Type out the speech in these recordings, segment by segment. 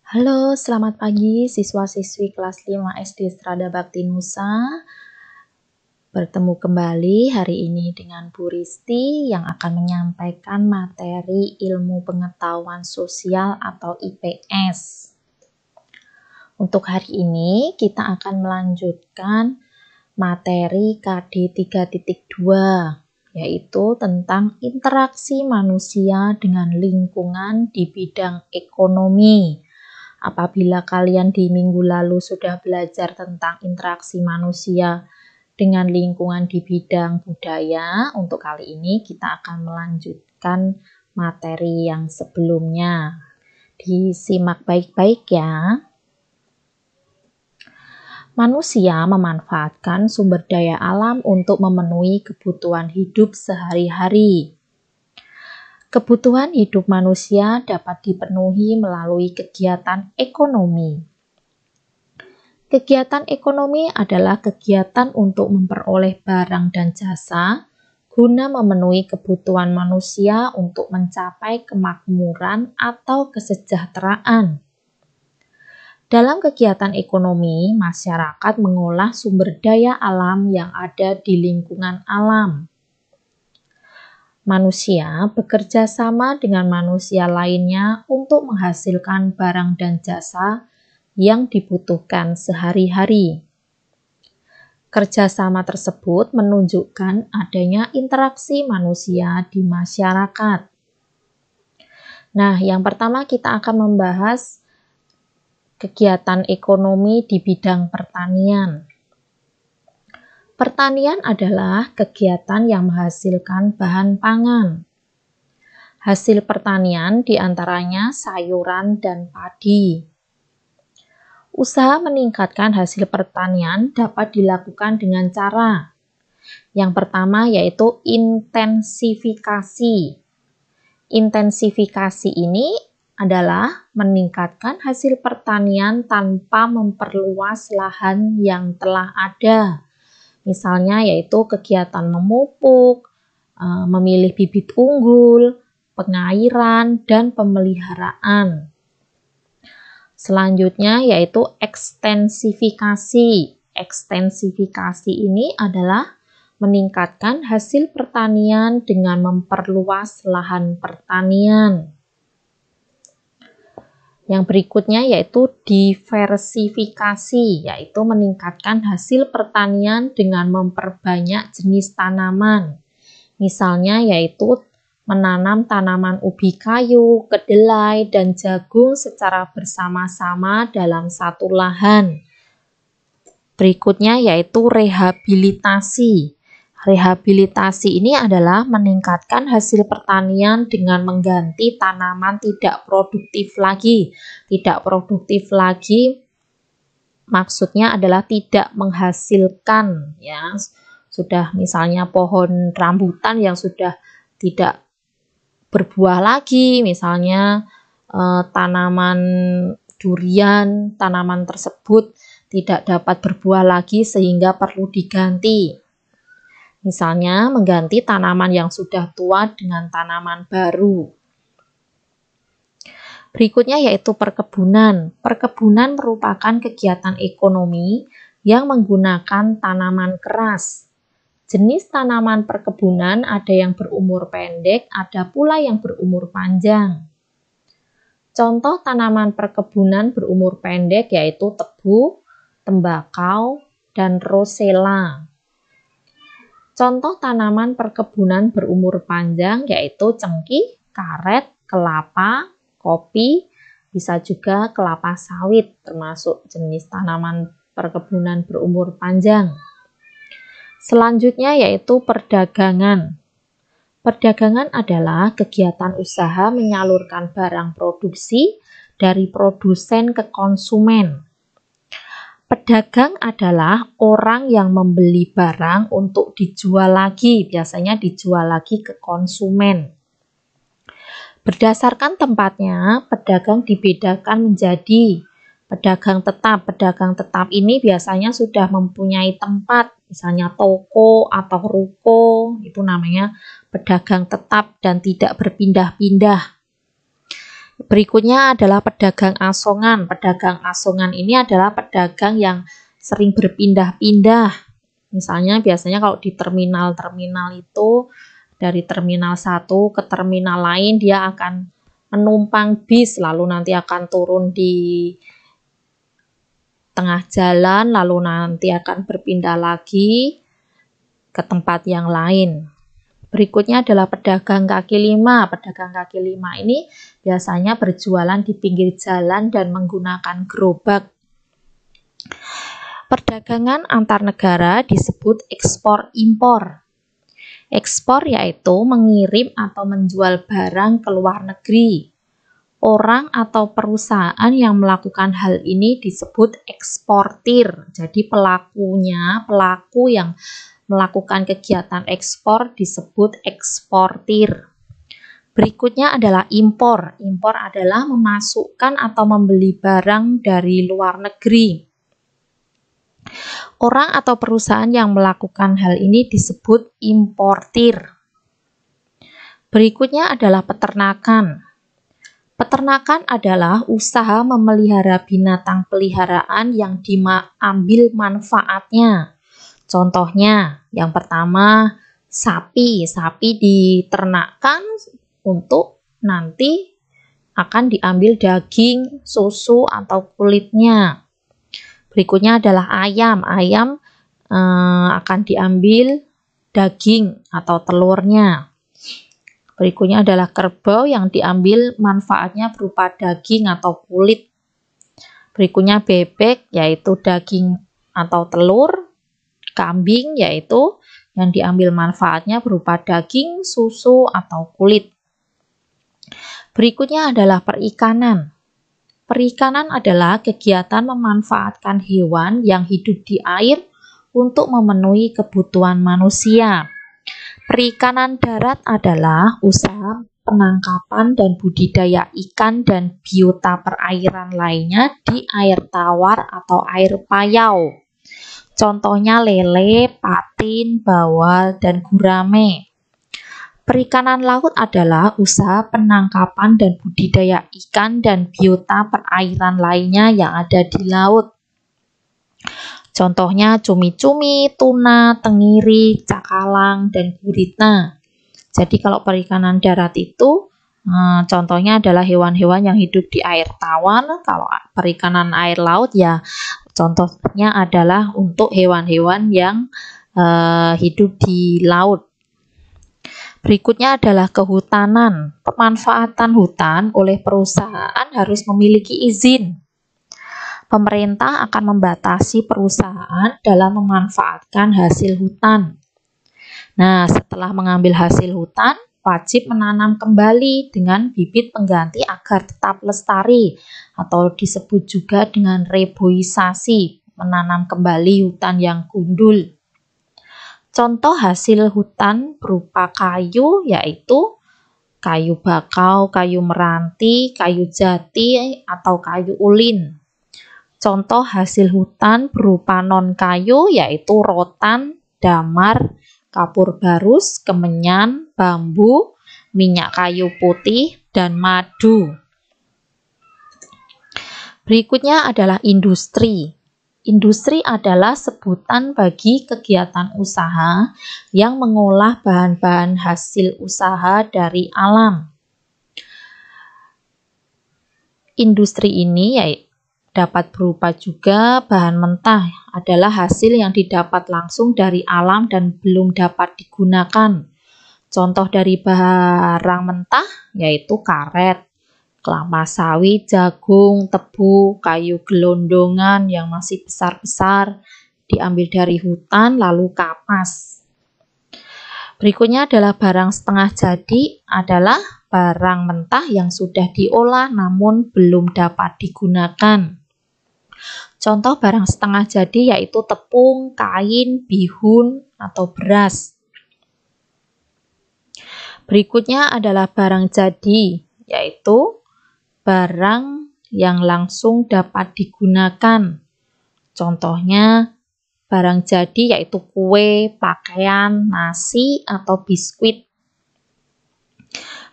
Halo, selamat pagi siswa-siswi kelas 5 SD Strada Bakti Nusa. Bertemu kembali hari ini dengan Bu Risti yang akan menyampaikan materi ilmu pengetahuan sosial atau IPS. Untuk hari ini kita akan melanjutkan materi KD 3.2, yaitu tentang interaksi manusia dengan lingkungan di bidang ekonomi. Apabila kalian di minggu lalu sudah belajar tentang interaksi manusia dengan lingkungan di bidang budaya, untuk kali ini kita akan melanjutkan materi yang sebelumnya. Disimak baik-baik ya. Manusia memanfaatkan sumber daya alam untuk memenuhi kebutuhan hidup sehari-hari. Kebutuhan hidup manusia dapat dipenuhi melalui kegiatan ekonomi. Kegiatan ekonomi adalah kegiatan untuk memperoleh barang dan jasa guna memenuhi kebutuhan manusia untuk mencapai kemakmuran atau kesejahteraan. Dalam kegiatan ekonomi, masyarakat mengolah sumber daya alam yang ada di lingkungan alam. Manusia bekerja sama dengan manusia lainnya untuk menghasilkan barang dan jasa yang dibutuhkan sehari-hari. Kerjasama tersebut menunjukkan adanya interaksi manusia di masyarakat. Nah, yang pertama kita akan membahas kegiatan ekonomi di bidang pertanian. Pertanian adalah kegiatan yang menghasilkan bahan pangan. Hasil pertanian diantaranya sayuran dan padi. Usaha meningkatkan hasil pertanian dapat dilakukan dengan cara yang pertama yaitu intensifikasi. Intensifikasi ini adalah meningkatkan hasil pertanian tanpa memperluas lahan yang telah ada. Misalnya yaitu kegiatan memupuk, memilih bibit unggul, pengairan, dan pemeliharaan. Selanjutnya yaitu ekstensifikasi. Ekstensifikasi ini adalah meningkatkan hasil pertanian dengan memperluas lahan pertanian. Yang berikutnya yaitu diversifikasi, yaitu meningkatkan hasil pertanian dengan memperbanyak jenis tanaman. Misalnya yaitu menanam tanaman ubi kayu, kedelai, dan jagung secara bersama-sama dalam satu lahan. Berikutnya yaitu rehabilitasi. Rehabilitasi ini adalah meningkatkan hasil pertanian dengan mengganti tanaman tidak produktif lagi. Tidak produktif lagi maksudnya adalah tidak menghasilkan, ya. Sudah misalnya pohon rambutan yang sudah tidak berbuah lagi, misalnya tanaman durian, tanaman tersebut tidak dapat berbuah lagi sehingga perlu diganti. Misalnya mengganti tanaman yang sudah tua dengan tanaman baru. Berikutnya yaitu perkebunan. Perkebunan merupakan kegiatan ekonomi yang menggunakan tanaman keras. Jenis tanaman perkebunan ada yang berumur pendek, ada pula yang berumur panjang. Contoh tanaman perkebunan berumur pendek yaitu tebu, tembakau, dan rosella. Contoh tanaman perkebunan berumur panjang yaitu cengkih, karet, kelapa, kopi, bisa juga kelapa sawit, termasuk jenis tanaman perkebunan berumur panjang. Selanjutnya yaitu perdagangan. Perdagangan adalah kegiatan usaha menyalurkan barang produksi dari produsen ke konsumen. Pedagang adalah orang yang membeli barang untuk dijual lagi, biasanya dijual lagi ke konsumen. Berdasarkan tempatnya, pedagang dibedakan menjadi pedagang tetap. Pedagang tetap ini biasanya sudah mempunyai tempat, misalnya toko atau ruko, itu namanya pedagang tetap dan tidak berpindah-pindah. Berikutnya adalah pedagang asongan. Pedagang asongan ini adalah pedagang yang sering berpindah-pindah. Misalnya biasanya kalau di terminal-terminal itu dari terminal satu ke terminal lain dia akan menumpang bis, lalu nanti akan turun di tengah jalan, lalu nanti akan berpindah lagi ke tempat yang lain. Berikutnya adalah pedagang kaki lima. Pedagang kaki lima ini biasanya berjualan di pinggir jalan dan menggunakan gerobak. Perdagangan antar negara disebut ekspor-impor. Ekspor yaitu mengirim atau menjual barang ke luar negeri. Orang atau perusahaan yang melakukan hal ini disebut eksportir. Jadi pelaku yang melakukan kegiatan ekspor disebut eksportir. Berikutnya adalah impor. Impor adalah memasukkan atau membeli barang dari luar negeri. Orang atau perusahaan yang melakukan hal ini disebut importir. Berikutnya adalah peternakan. Peternakan adalah usaha memelihara binatang peliharaan yang diambil manfaatnya. Contohnya, yang pertama, sapi. Sapi diternakkan untuk nanti akan diambil daging, susu, atau kulitnya. Berikutnya adalah ayam. Ayam akan diambil daging atau telurnya. Berikutnya adalah kerbau yang diambil manfaatnya berupa daging atau kulit. Berikutnya bebek, yaitu daging atau telur. Kambing, yaitu yang diambil manfaatnya berupa daging, susu, atau kulit. Berikutnya adalah perikanan. Perikanan adalah kegiatan memanfaatkan hewan yang hidup di air untuk memenuhi kebutuhan manusia. Perikanan darat adalah usaha penangkapan dan budidaya ikan dan biota perairan lainnya di air tawar atau air payau. Contohnya lele, patin, bawal, dan gurame. Perikanan laut adalah usaha penangkapan dan budidaya ikan dan biota perairan lainnya yang ada di laut. Contohnya cumi-cumi, tuna, tenggiri, cakalang, dan gurita. Jadi kalau perikanan darat itu contohnya adalah hewan-hewan yang hidup di air tawar. Kalau perikanan air laut ya contohnya adalah untuk hewan-hewan yang hidup di laut. Berikutnya adalah kehutanan. Pemanfaatan hutan oleh perusahaan harus memiliki izin. Pemerintah akan membatasi perusahaan dalam memanfaatkan hasil hutan. Nah, setelah mengambil hasil hutan, wajib menanam kembali dengan bibit pengganti agar tetap lestari, atau disebut juga dengan reboisasi, menanam kembali hutan yang gundul. Contoh hasil hutan berupa kayu yaitu kayu bakau, kayu meranti, kayu jati, atau kayu ulin. Contoh hasil hutan berupa non-kayu yaitu rotan, damar, kapur barus, kemenyan, bambu, minyak kayu putih, dan madu. Berikutnya adalah industri. Industri adalah sebutan bagi kegiatan usaha yang mengolah bahan-bahan hasil usaha dari alam. Industri ini dapat berupa juga bahan mentah, adalah hasil yang didapat langsung dari alam dan belum dapat digunakan. Contoh dari barang mentah yaitu karet, kelapa sawit, jagung, tebu, kayu gelondongan yang masih besar-besar, diambil dari hutan, lalu kapas. Berikutnya adalah barang setengah jadi, adalah barang mentah yang sudah diolah namun belum dapat digunakan. Contoh barang setengah jadi yaitu tepung, kain, bihun, atau beras. Berikutnya adalah barang jadi, yaitu barang yang langsung dapat digunakan. Contohnya barang jadi yaitu kue, pakaian, nasi, atau biskuit.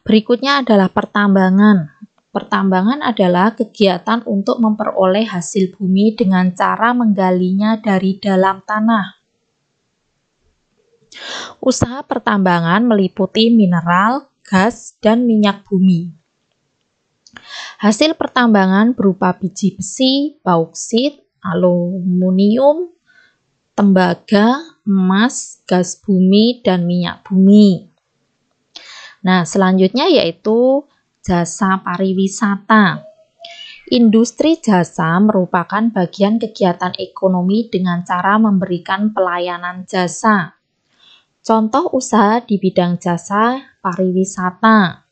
Berikutnya adalah pertambangan. Pertambangan adalah kegiatan untuk memperoleh hasil bumi dengan cara menggalinya dari dalam tanah. Usaha pertambangan meliputi mineral, gas, dan minyak bumi. Hasil pertambangan berupa biji besi, bauksit, aluminium, tembaga, emas, gas bumi, dan minyak bumi. Nah, selanjutnya yaitu jasa pariwisata. Industri jasa merupakan bagian kegiatan ekonomi dengan cara memberikan pelayanan jasa. Contoh usaha di bidang jasa pariwisata.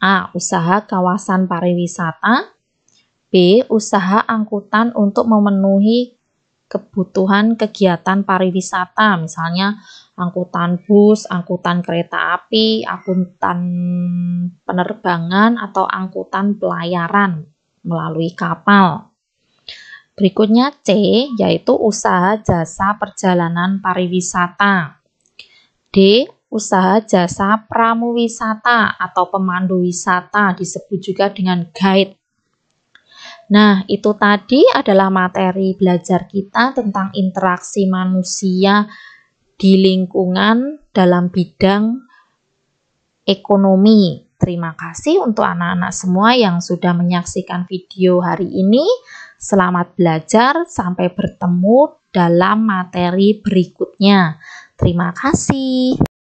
A. Usaha kawasan pariwisata. B. Usaha angkutan untuk memenuhi kebutuhan kegiatan pariwisata, misalnya angkutan bus, angkutan kereta api, angkutan penerbangan, atau angkutan pelayaran melalui kapal. Berikutnya C, yaitu usaha jasa perjalanan pariwisata. D. Usaha jasa pramuwisata atau pemandu wisata, disebut juga dengan guide. Nah, itu tadi adalah materi belajar kita tentang interaksi manusia di lingkungan dalam bidang ekonomi. Terima kasih untuk anak-anak semua yang sudah menyaksikan video hari ini. Selamat belajar, sampai bertemu dalam materi berikutnya. Terima kasih.